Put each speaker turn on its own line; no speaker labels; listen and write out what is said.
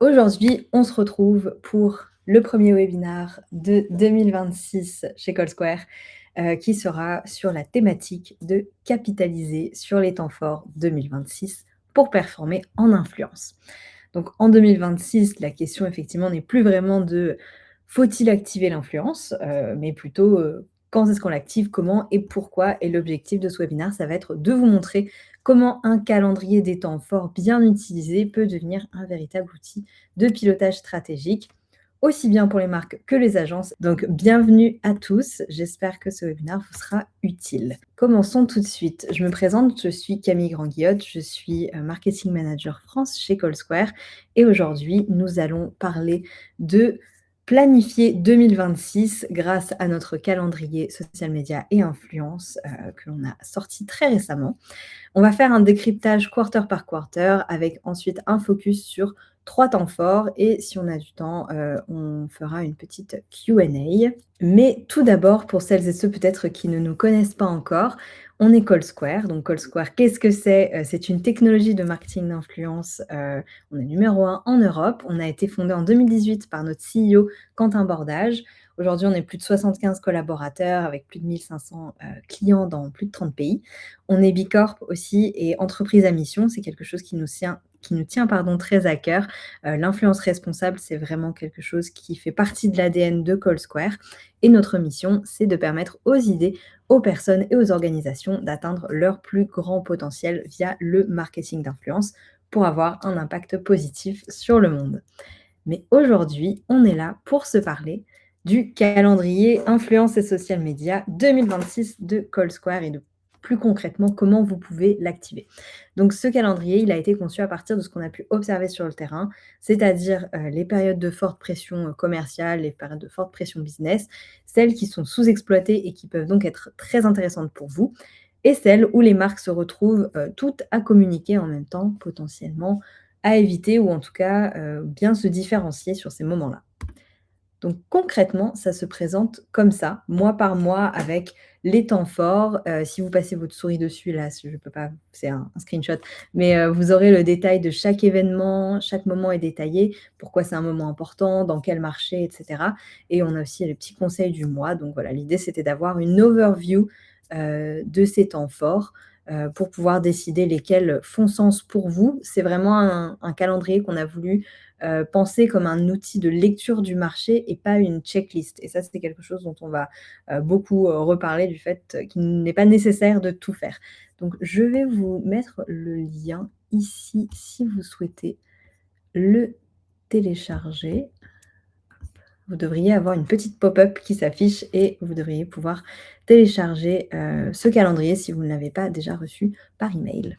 Aujourd'hui, on se retrouve pour le premier webinaire de 2026 chez CallSquare, qui sera sur la thématique de capitaliser sur les temps forts 2026 pour performer en influence. Donc en 2026, la question effectivement n'est plus vraiment de faut-il activer l'influence, mais plutôt, quand est-ce qu'on l'active, comment et pourquoi? Et l'objectif de ce webinaire, ça va être de vous montrer comment un calendrier des temps forts bien utilisé peut devenir un véritable outil de pilotage stratégique, aussi bien pour les marques que les agences. Donc bienvenue à tous, j'espère que ce webinaire vous sera utile. Commençons tout de suite. Je me présente, je suis Camille Grandguillotte, je suis marketing manager France chez CallSquare et aujourd'hui nous allons parler de planifier 2026 grâce à notre calendrier social media et influence que l'on a sorti très récemment. On va faire un décryptage quarter par quarter avec ensuite un focus sur 3 temps forts et si on a du temps, on fera une petite Q&A. Mais tout d'abord, pour celles et ceux peut-être qui ne nous connaissent pas encore, on est CallSquare. Donc CallSquare, qu'est-ce que c'est? C'est une technologie de marketing d'influence, on est numéro 1 en Europe. On a été fondé en 2018 par notre CEO Quentin Bordage. Aujourd'hui, on est plus de 75 collaborateurs avec plus de 1500 clients dans plus de 30 pays. On est Bicorp aussi et entreprise à mission, c'est quelque chose qui nous tient très à cœur. L'influence responsable, c'est vraiment quelque chose qui fait partie de l'ADN de CallSquare et notre mission, c'est de permettre aux idées, aux personnes et aux organisations d'atteindre leur plus grand potentiel via le marketing d'influence pour avoir un impact positif sur le monde. Mais aujourd'hui, on est là pour se parler du calendrier influence et social media 2026 de CallSquare et de plus concrètement comment vous pouvez l'activer. Donc ce calendrier, il a été conçu à partir de ce qu'on a pu observer sur le terrain, c'est-à-dire les périodes de forte pression commerciale, les périodes de forte pression business, celles qui sont sous-exploitées et qui peuvent donc être très intéressantes pour vous, et celles où les marques se retrouvent toutes à communiquer en même temps, potentiellement à éviter ou en tout cas, bien se différencier sur ces moments-là. Donc concrètement, ça se présente comme ça, mois par mois avec les temps forts. Si vous passez votre souris dessus, là, je ne peux pas, c'est un screenshot, mais vous aurez le détail de chaque événement, chaque moment est détaillé, pourquoi c'est un moment important, dans quel marché et cetera, et on a aussi les petits conseils du mois. Donc voilà, l'idée, c'était d'avoir une overview, de ces temps forts, pour pouvoir décider lesquels font sens pour vous. C'est vraiment un calendrier qu'on a voulu penser comme un outil de lecture du marché et pas une checklist. Et ça, c'est quelque chose dont on va beaucoup reparler, du fait qu'il n'est pas nécessaire de tout faire. Donc, je vais vous mettre le lien ici si vous souhaitez le télécharger. Vous devriez avoir une petite pop-up qui s'affiche et vous devriez pouvoir télécharger ce calendrier si vous ne l'avez pas déjà reçu par email.